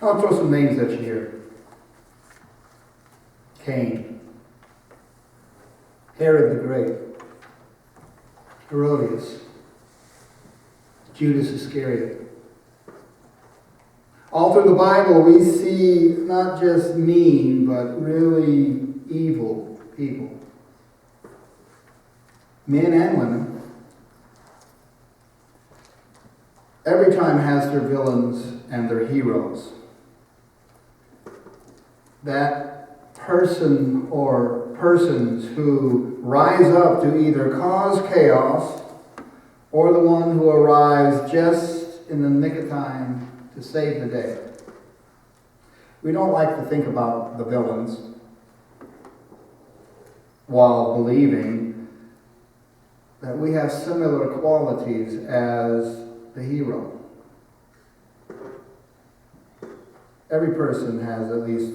I'll throw some names at you here. Cain, Herod the Great, Herodias, Judas Iscariot. All through the Bible, we see not just mean, but really evil people. Men and women. Every time has their villains and their heroes. That person or persons who rise up to either cause chaos or the one who arrives just in the nick of time to save the day. We don't like to think about the villains while believing that we have similar qualities as the hero. Every person has at least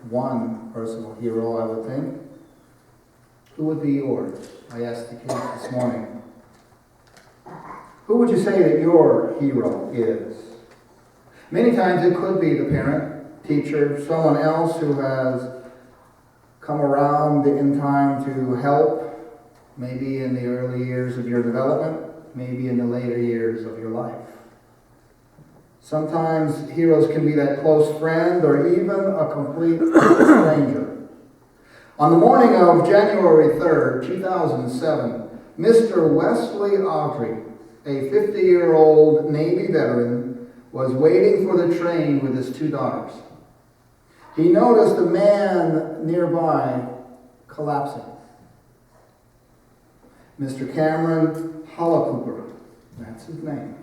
one personal hero, I would think. Who would be yours? I asked the kids this morning. Who would you say that your hero is? Many times it could be the parent, teacher, someone else who has come around in time to help, maybe in the early years of your development, maybe in the later years of your life. Sometimes heroes can be that close friend or even a complete stranger. On the morning of January 3rd, 2007, Mr. Wesley Audrey, a 50-year-old Navy veteran, was waiting for the train with his 2 daughters. He noticed a man nearby collapsing. Mr. Cameron Hollowcooper, that's his name.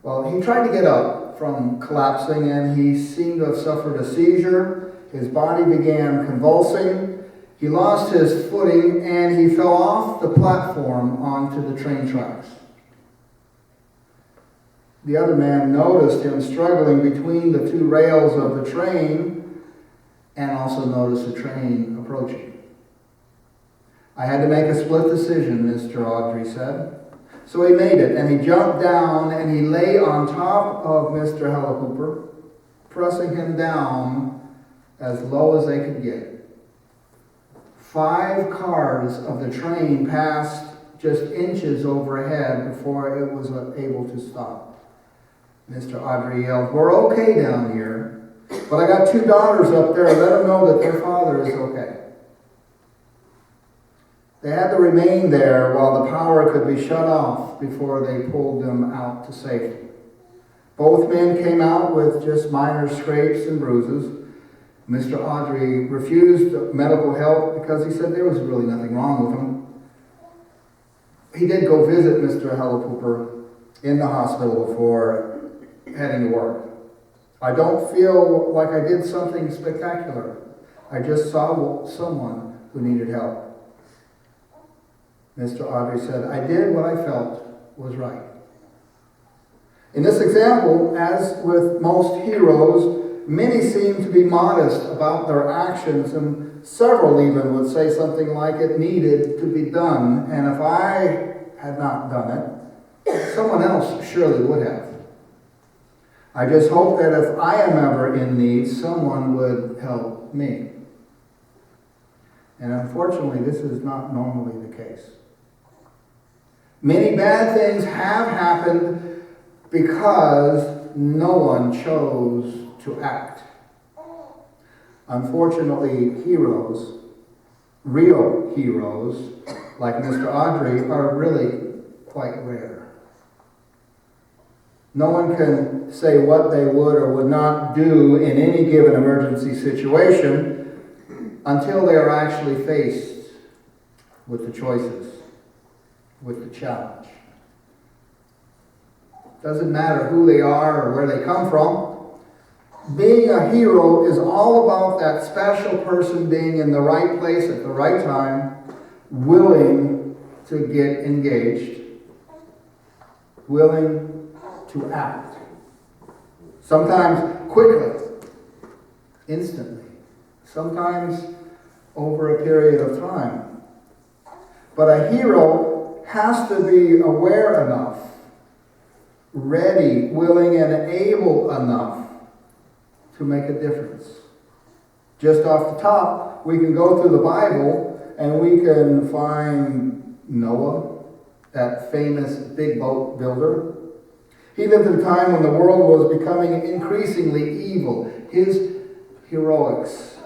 Well, he tried to get up from collapsing and he seemed to have suffered a seizure. His body began convulsing. He lost his footing and he fell off the platform onto the train tracks. The other man noticed him struggling between the 2 rails of the train and also noticed the train approaching. I had to make a split decision, Mr. Audrey said. So he made it, and he jumped down, and he lay on top of Mr. Hollowcooper, pressing him down as low as they could get. 5 cars of the train passed just inches overhead before it was able to stop. Mr. Audrey yelled, "We're okay down here, but I got 2 daughters up there. Let them know that their father is okay." They had to remain there while the power could be shut off before they pulled them out to safety. Both men came out with just minor scrapes and bruises. Mr. Audrey refused medical help because he said there was really nothing wrong with him. He did go visit Mr. Hollowcooper in the hospital before heading to work. I don't feel like I did something spectacular. I just saw someone who needed help. Mr. Audrey said, "I did what I felt was right." In this example, as with most heroes, many seem to be modest about their actions, and several even would say something like it needed to be done, and if I had not done it, someone else surely would have. I just hope that if I am ever in need, someone would help me. And unfortunately, this is not normally the case. Many bad things have happened because no one chose to act. Unfortunately, heroes, real heroes, like Mr. Audrey, are really quite rare. No one can say what they would or would not do in any given emergency situation until they are actually faced with the choices, with the challenge. Doesn't matter who they are or where they come from. Being a hero is all about that special person being in the right place at the right time, willing to get engaged, willing to act. Sometimes quickly, instantly, sometimes over a period of time. But a hero has to be aware enough, ready, willing, and able enough to make a difference. Just off the top, we can go through the Bible and we can find Noah, that famous big boat builder. He lived at a time when the world was becoming increasingly evil. His heroics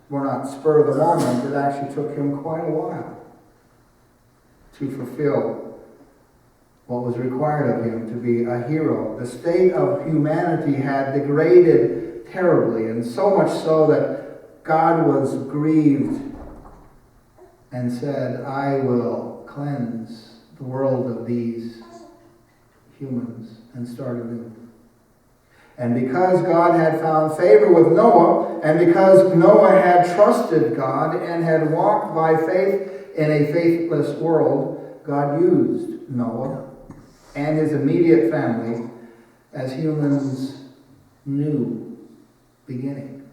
were not spur of the moment. It actually took him quite a while to fulfill what was required of him to be a hero. The state of humanity had degraded terribly, and so much so that God was grieved and said, I will cleanse the world of these humans and start anew. And because God had found favor with Noah, and because Noah had trusted God and had walked by faith in a faithless world, God used Noah and his immediate family as humans' new beginning,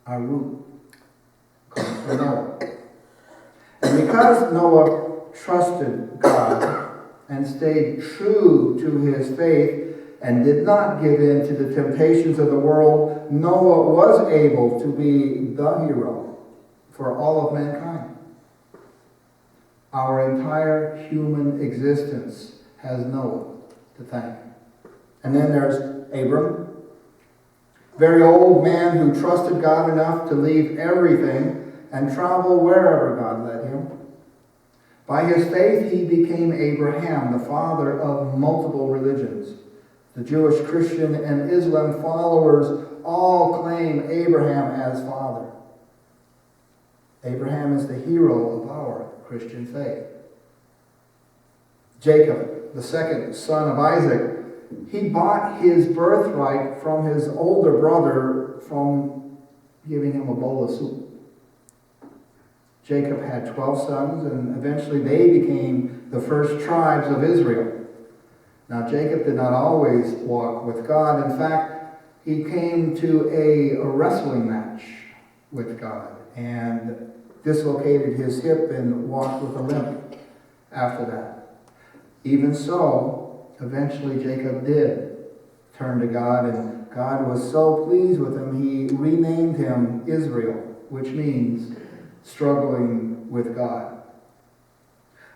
our root, called for Noah. And because Noah trusted God and stayed true to his faith and did not give in to the temptations of the world, Noah was able to be the hero for all of mankind. Our entire human existence has Noah to thank. And then there's Abram, very old man who trusted God enough to leave everything and travel wherever God led him. By his faith, he became Abraham, the father of multiple religions. The Jewish, Christian, and Islam followers all claim Abraham as father. Abraham is the hero of our Christian faith. Jacob, the second son of Isaac, he bought his birthright from his older brother from giving him a bowl of soup. Jacob had 12 sons, and eventually they became the first tribes of Israel. Now, Jacob did not always walk with God. In fact, he came to a wrestling match with God and dislocated his hip and walked with a limp after that. Even so, eventually Jacob did turn to God, and God was so pleased with him, he renamed him Israel, which means struggling with God.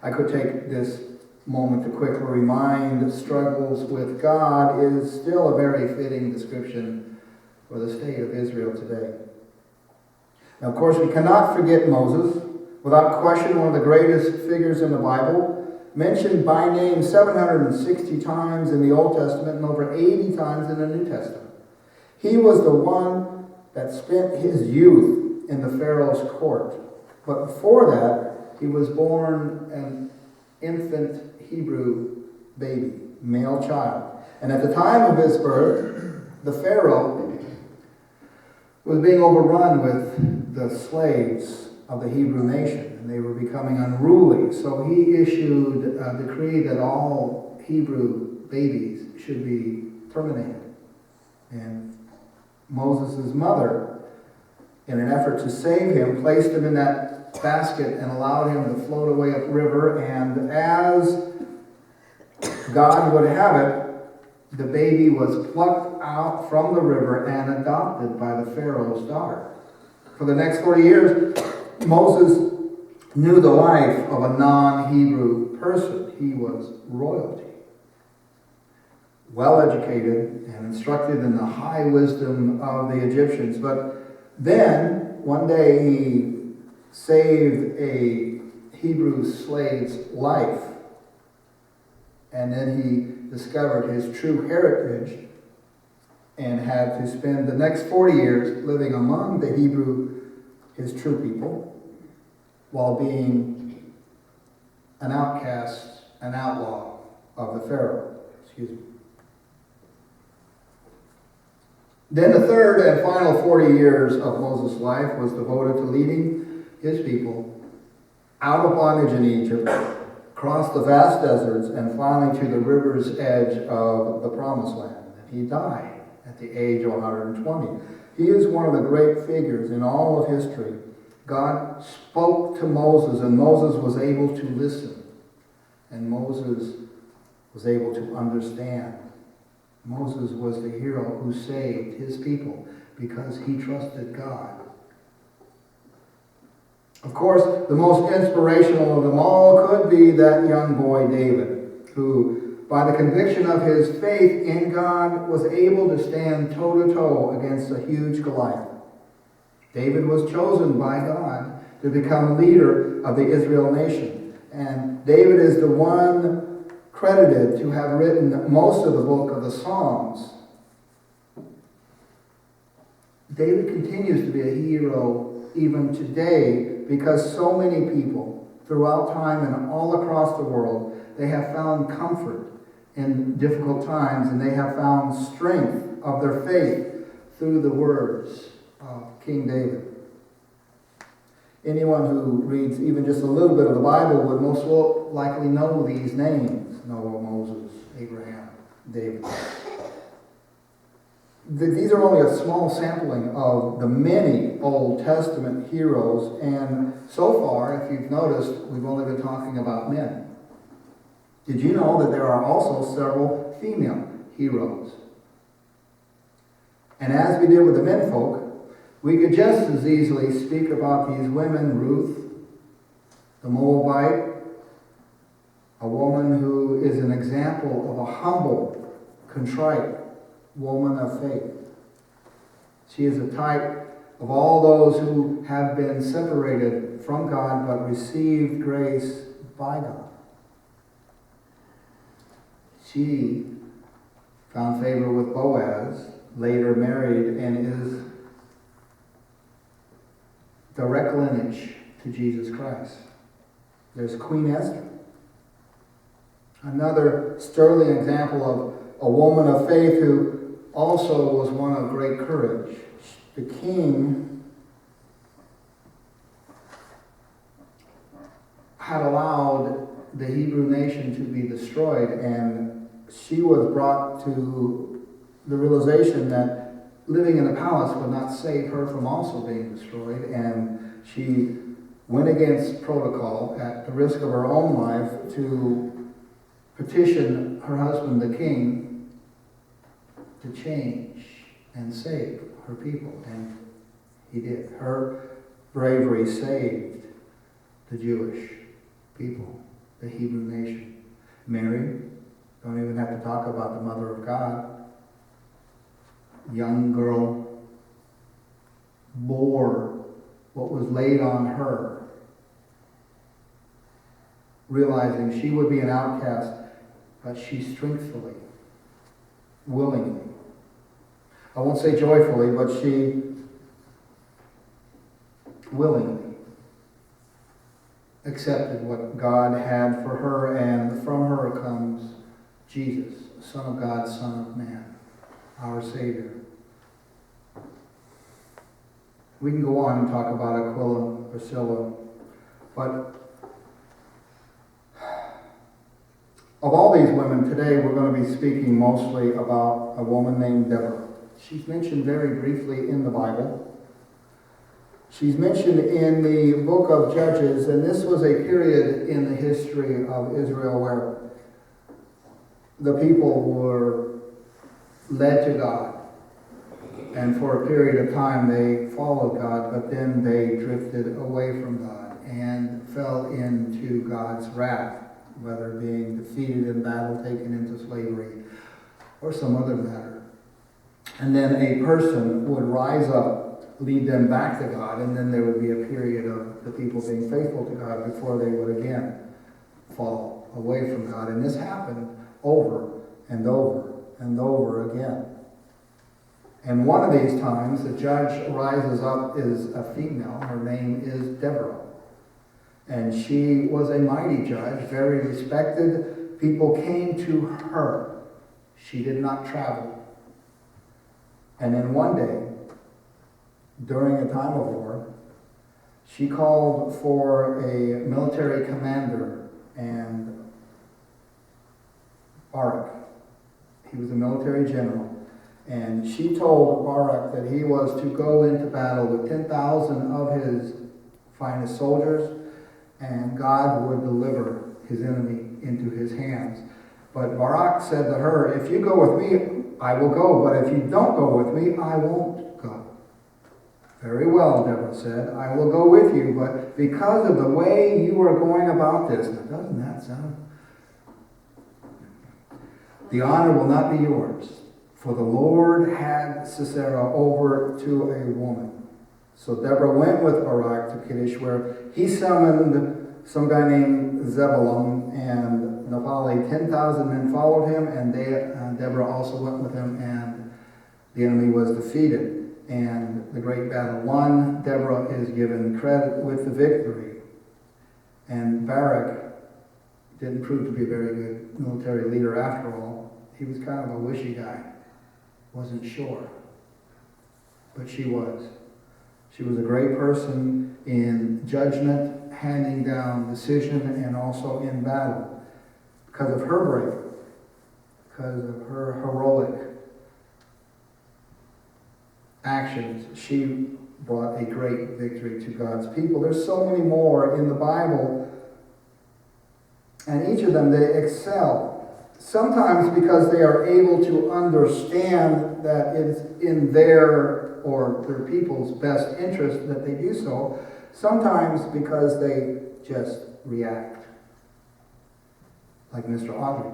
I could take this moment to quickly remind struggles with God is still a very fitting description for the state of Israel today. Now, of course, we cannot forget Moses. Without question, one of the greatest figures in the Bible, mentioned by name 760 times in the Old Testament and over 80 times in the New Testament. He was the one that spent his youth in the Pharaoh's court. But before that, he was born an infant Hebrew baby, male child. And at the time of his birth, the Pharaoh was being overrun with the slaves of the Hebrew nation, and they were becoming unruly. So he issued a decree that all Hebrew babies should be terminated. And Moses' mother, in an effort to save him, placed him in that basket and allowed him to float away upriver. And as God would have it, the baby was plucked out from the river and adopted by the Pharaoh's daughter. For the next 40 years, Moses knew the life of a non-Hebrew person. He was royalty. Well educated and instructed in the high wisdom of the Egyptians. But then, one day, he saved a Hebrew slave's life. And then he discovered his true heritage and had to spend the next 40 years living among the Hebrew, his true people, while being an outcast, an outlaw of the Pharaoh. Excuse me. Then the third and final 40 years of Moses' life was devoted to leading his people out of bondage in Egypt, across the vast deserts, and finally to the river's edge of the Promised Land. And he died at the age of 120. He is one of the great figures in all of history. God spoke to Moses, and Moses was able to listen. And Moses was able to understand. Moses was the hero who saved his people. because he trusted God. Of course, the most inspirational of them all could be that young boy David, who, by the conviction of his faith in God, was able to stand toe-to-toe against a huge Goliath. David was chosen by God to become leader of the Israel nation. And David is the one credited to have written most of the book of the Psalms. David continues to be a hero even today because so many people throughout time and all across the world, they have found comfort in difficult times, and they have found strength of their faith through the words of King David. Anyone who reads even just a little bit of the Bible would most likely know these names: Noah, Moses, Abraham, David. These are only a small sampling of the many Old Testament heroes, and so far, if you've noticed, we've only been talking about men. Did you know that there are also several female heroes? And as we did with the menfolk, we could just as easily speak about these women: Ruth, the Moabite, a woman who is an example of a humble, contrite woman of faith. She is a type of all those who have been separated from God but received grace by God. She found favor with Boaz, later married, and is direct lineage to Jesus Christ. There's Queen Esther, another sterling example of a woman of faith who also was one of great courage. The king had allowed the Hebrew nation to be destroyed, and she was brought to the realization that living in a palace would not save her from also being destroyed, and she went against protocol at the risk of her own life to petition her husband, the king, to change and save her people. And he did. Her bravery saved the Jewish people, the Hebrew nation. Mary, don't even have to talk about the Mother of God. Young girl bore what was laid on her, realizing she would be an outcast, but she strengthfully, willingly, I won't say joyfully, but she willingly accepted what God had for her, and from her comes Jesus, Son of God, Son of Man, our Savior. We can go on and talk about Aquila, Priscilla, but of all these women, today we're going to be speaking mostly about a woman named Deborah. She's mentioned very briefly in the Bible. She's mentioned in the book of Judges, and this was a period in the history of Israel where the people were led to God. And for a period of time they followed God, but then they drifted away from God and fell into God's wrath, whether being defeated in battle, taken into slavery, or some other matter. And then a person would rise up, lead them back to God, and then there would be a period of the people being faithful to God before they would again fall away from God. And this happened over and over and over again. And one of these times, the judge rises up is a female. Her name is Deborah. And she was a mighty judge, very respected. People came to her. She did not travel. And then one day, during a time of war, she called for a military commander, and Barak, he was a military general, and she told Barak that he was to go into battle with 10,000 of his finest soldiers, and God would deliver his enemy into his hands. But Barak said to her, if you go with me, I will go, but if you don't go with me, I won't go. Very well, Deborah said. I will go with you, but because of the way you are going about this, now doesn't that sound? The honor will not be yours, for the Lord had Sisera over to a woman. So Deborah went with Barak to Kadesh, where he summoned some guy named Zebulun and Naphtali. 10,000 men followed him, and Deborah also went with him, and the enemy was defeated. And the great battle won. Deborah is given credit with the victory. And Barak didn't prove to be a very good military leader after all. He was kind of a wishy guy. Wasn't sure. But she was. She was a great person in judgment, handing down decision, and also in battle. Because of her bravery. Because of her heroic actions, she brought a great victory to God's people. There's so many more in the Bible, and each of them, they excel. Sometimes because they are able to understand that it's in their or their people's best interest that they do so. Sometimes because they just react. Like Mr. Audrey.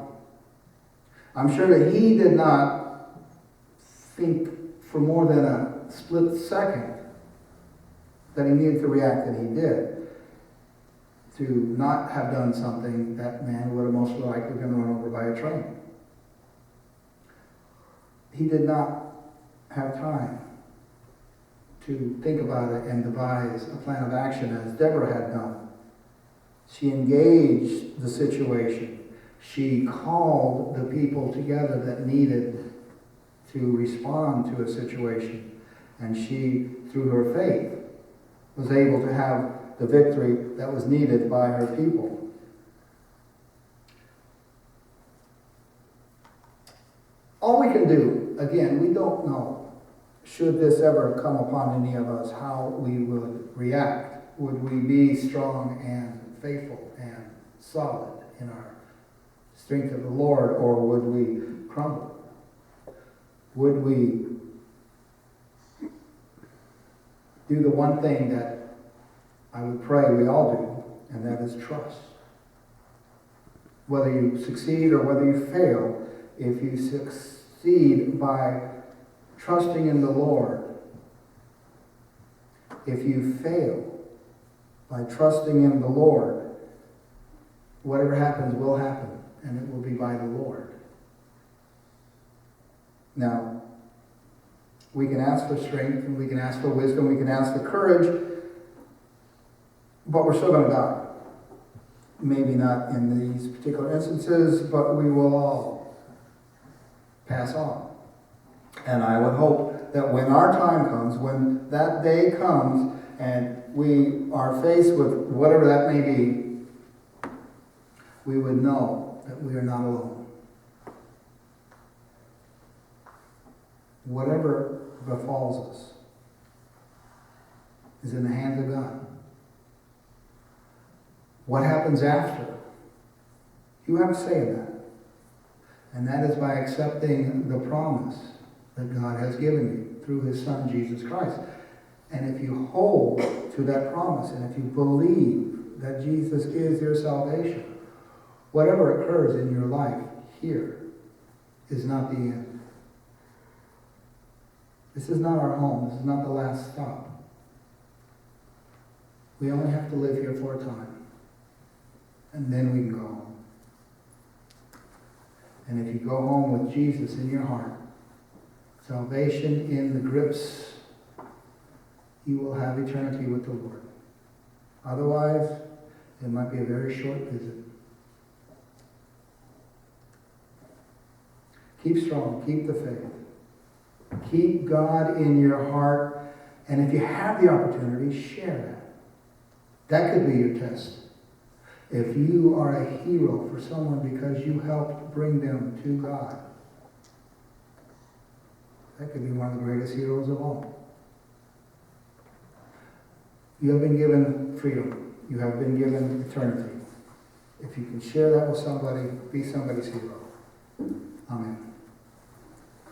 I'm sure that he did not think for more than a split second that he needed to react, and he did, to not have done something that man would have most likely been run over by a train. He did not have time to think about it and devise a plan of action as Deborah had done. She engaged the situation. She called the people together that needed to respond to a situation. And she, through her faith, was able to have the victory that was needed by her people. All we can do, again, we don't know, should this ever come upon any of us, how we would react. Would we be strong and faithful and solid in our strength of the Lord, or would we crumble? Would we do the one thing that I would pray we all do, and that is trust. Whether you succeed or whether you fail, if you succeed by trusting in the Lord, if you fail by trusting in the Lord, whatever happens will happen, and it will be by the Lord. Now, we can ask for strength, and we can ask for wisdom, we can ask for courage, but we're still going to die. Maybe not in these particular instances, but we will all pass on. And I would hope that when our time comes, when that day comes, and we are faced with whatever that may be, we would know that we are not alone. Whatever befalls us is in the hands of God. What happens after? You have a say in that. And that is by accepting the promise that God has given you through His Son, Jesus Christ. And if you hold to that promise, and if you believe that Jesus is your salvation, whatever occurs in your life here is not the end. This is not our home. This is not the last stop. We only have to live here for a time. And then we can go home. And if you go home with Jesus in your heart, salvation in the grips, you will have eternity with the Lord. Otherwise, it might be a very short visit. Keep strong. Keep the faith. Keep God in your heart. And if you have the opportunity, share that. That could be your test. If you are a hero for someone because you helped bring them to God, that could be one of the greatest heroes of all. You have been given freedom. You have been given eternity. If you can share that with somebody, be somebody's hero. Amen.